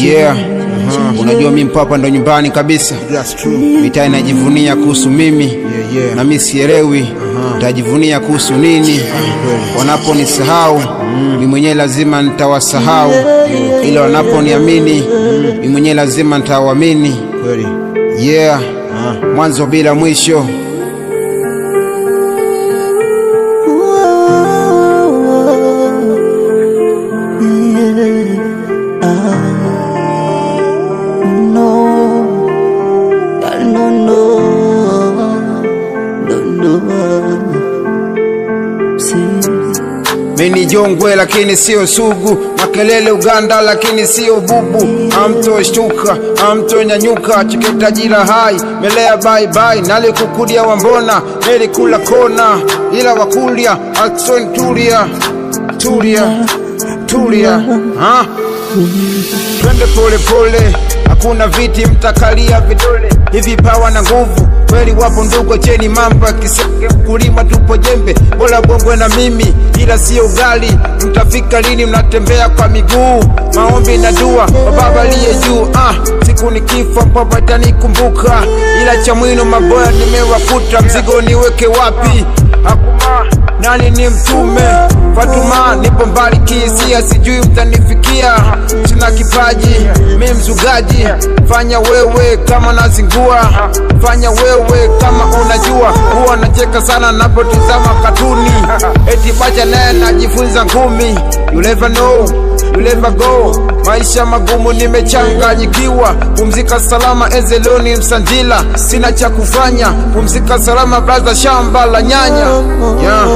Yeah, unajua mimi Mpwapwa ndo nyumbani kabisa. That's true. Mitaa inajivunia kuhusu mimi. Na mimi sielewi nitajivunia kuhusu nini. Wanaponisahau mimi mwenyewe lazima nitawasahau. Ila wanaponiamini mimi mwenyewe lazima nitawaamini. Kweli. Yeah, mwanzo bila mwisho. Mimi jongwe lakini sio sugu, makelele Uganda lakini sio bubu. Amtoshtuka, amtonyanyuka, cheketa jira hai, melea bye bye, nalikukudia wambona, nelikula kona, ila wakulia, Alson tulia, twende pole pole, hakuna viti mtakalia vidole. Hivi pawa na nguvu, kweli wapo ndugu cheni mamba kiseke mkulima tupo jembe. Bola bongwe na mimi, ila sio ugali, mtafika lini mnatembea kwa miguu. Maombi na dua, baba liye juu. Siku nikifa Mpwapwa atanikumbuka, ila cha mwino maboya nimewakuta. Mzigo niweke wapi? Hakuma, nani ni mtume? Fatuma, nipo mbali kihisia, sijui mtanifikia. Sina kipaji, mimi mzugaji. Fanya wewe kama nazingua, fanya wewe kama unajua. Huwa nacheka sana napotizama katuni, eti bacha naye najifunza ngumi. You never know, you never go. Maisha magumu nimechanganyikiwa. Pumzika salama Ezeloni Msanjila, sina cha kufanya. Pumzika salama brother shamba la nyanya. Yeah.